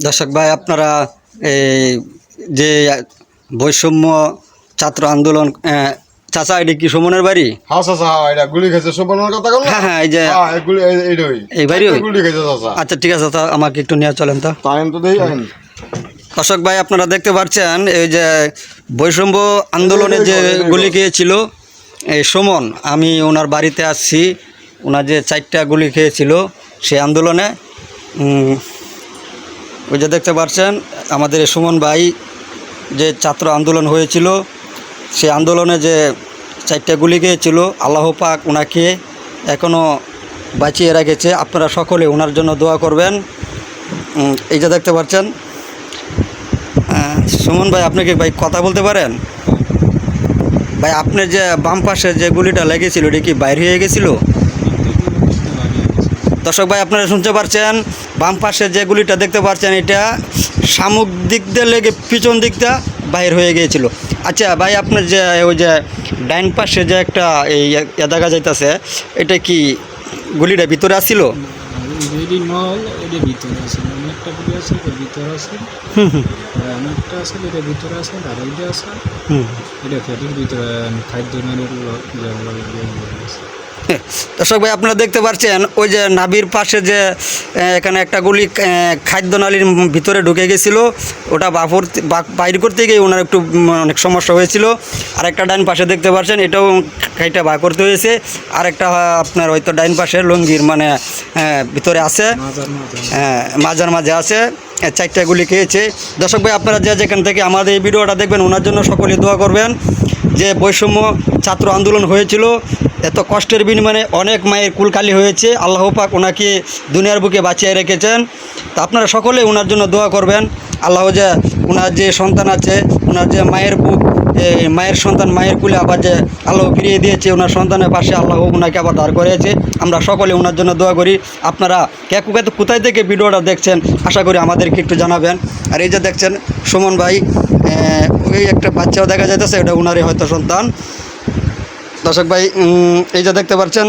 দর্শক ভাই, আপনারা এই যে বৈষম্য ছাত্র আন্দোলন, চাচা এটা কি সুমনের বাড়ি? হ্যাঁ চাচা, এটা গুলি খেয়েছে সুমনের কথা কল না? হ্যাঁ হ্যাঁ, এই যে এই বাড়ি গুলি খেয়েছে চাচা। আচ্ছা ঠিক আছে, তা আমাকে একটু নিয়ে চলেন তো। টাইম তো দেই আইন। দর্শক ভাই, আপনারা দেখতে পাচ্ছেন এই যে বৈষম্য আন্দোলনে যে গুলি খেয়েছিল এই সুমন, আমি ওনার বাড়িতে আসছি। ওনার যে 4টা গুলি খেয়েছিল সেই আন্দোলনে, ওই যে দেখতে পাচ্ছেন আমাদের এই সুমন ভাই, যে ছাত্র আন্দোলন হয়েছিল সেই আন্দোলনে যে 4টা গুলি খেয়েছিল, আল্লাহ পাক ওনাকে এখনও বাঁচিয়ে রেখেছে। আপনারা সকলে ওনার জন্য দোয়া করবেন। এই যে দেখতে পাচ্ছেন সুমন ভাই, আপনি কি ভাই কথা বলতে পারেন? ভাই আপনার যে বাম পাশে যে গুলিটা লেগেছিল এটা কি বাইরে হয়ে গেছিল? দর্শক ভাই, আপনারা শুনতে পারছেন, বাম পাশে যে গুলিটা দেখতে পাচ্ছেন এটা সামুক দিক দিয়ে লেগে পিছন দিকটা বাইর হয়ে গিয়েছিল। আচ্ছা ভাই, আপনার যে ওই যে ডাইন পাশে যে একটা এই দেখা যাইতেছে, এটা কি গুলিটা ভিতরে আসছিল? দর্শক ভাই, আপনারা দেখতে পাচ্ছেন ওই যে নাভির পাশে যে এখানে একটা গুলি খাদ্যনালীর ভিতরে ঢুকে গেছিল, ওটা বাইর করতে গিয়ে ওনার একটু অনেক সমস্যা হয়েছিল। আর একটা ডাইন পাশে দেখতে পাচ্ছেন, এটাও খাইটা বার করতে হয়েছে। আর একটা আপনার হয়তো ডাইন পাশে লঙ্গির মানে ভিতরে আছে, মাঝার মাঝে আছে। 4টা গুলি খেয়েছে। দর্শক ভাই, আপনারা যে যেখান থেকে আমাদের এই ভিডিওটা দেখবেন ওনার জন্য সকলে দোয়া করবেন। যে বৈষম্য ছাত্র আন্দোলন হয়েছিল, এত কষ্টের বিনিময়ে অনেক মায়ের কুলকালি হয়েছে, আল্লাহ পাক ওনাকে দুনিয়ার বুকে বাঁচিয়ে রেখেছেন। তা আপনারা সকলে ওনার জন্য দোয়া করবেন। আল্লাহ যে ওনার যে সন্তান আছে, ওনার যে মায়ের বুক, মায়ের সন্তান মায়ের কুলে আবার যে আল্লাহ ফিরিয়ে দিয়েছে, ওনার সন্তানের পাশে আল্লাহ ওনাকে আবার দাঁড় করিয়েছে। আমরা সকলে ওনার জন্য দোয়া করি। আপনারা কোথায় থেকে ভিডিওটা দেখছেন আশা করি আমাদেরকে একটু জানাবেন। আর এই যে দেখছেন সুমন ভাই, ওই একটা বাচ্চাও দেখা যাইতেছে, এটা ওনারই হয়তো সন্তান। দর্শক ভাই, এই যে দেখতে পাচ্ছেন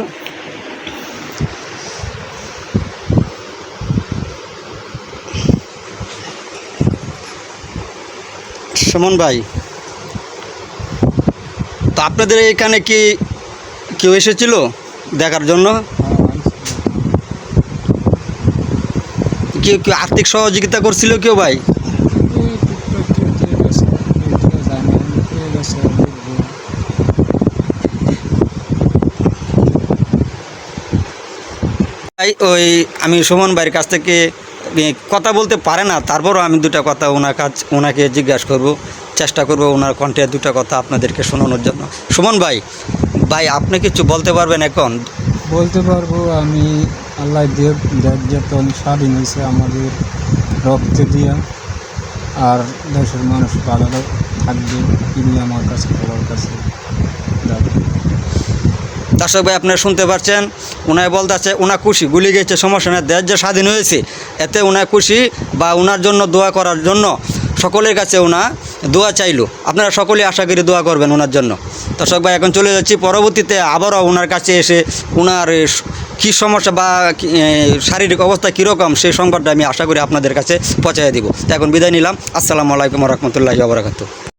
সুমন ভাই, তো আপনাদের এখানে কি কেউ এসেছিল দেখার জন্য? কেউ আর্থিক সহযোগিতা করছিল কেউ ভাই? ওই আমি সুমন ভাইয়ের কাছ থেকে কথা বলতে পারে না, তারপরও আমি দুটা কথা ওনাকে জিজ্ঞাসা করব, চেষ্টা করব ওনার কণ্ঠে দুটা কথা আপনাদেরকে শোনানোর জন্য। সুমন ভাই, আপনি কিছু বলতে পারবেন এখন? বলতে পারবো। আমি আল্লাহ দেব যত স্বাধীন হয়েছে আমাদের রক্তে দিয়া, আর দেশের মানুষ ভালো থাকবে, তিনি আমার কাছে সবার কাছে। দর্শক ভাই, আপনারা শুনতে পাচ্ছেন, ওনায় বলতেছে ওনা খুশি, গুলি গেছে সমস্যা নেই, দেশ যে স্বাধীন হয়েছে এতে ওনার খুশি, বা ওনার জন্য দোয়া করার জন্য সকলের কাছে ওনা দোয়া চাইলো। আপনারা সকলেই আশা করি দোয়া করবেন ওনার জন্য। দর্শক ভাই, এখন চলে যাচ্ছি, পরবর্তীতে আবারও ওনার কাছে এসে ওনার কী সমস্যা বা শারীরিক অবস্থা কীরকম সেই সংবাদটা আমি আশা করি আপনাদের কাছে পৌঁছায় দিব। তো এখন বিদায় নিলাম। আসসালামু আলাইকুম ওয়া রাহমাতুল্লাহি ওয়া বারাকাতুহু।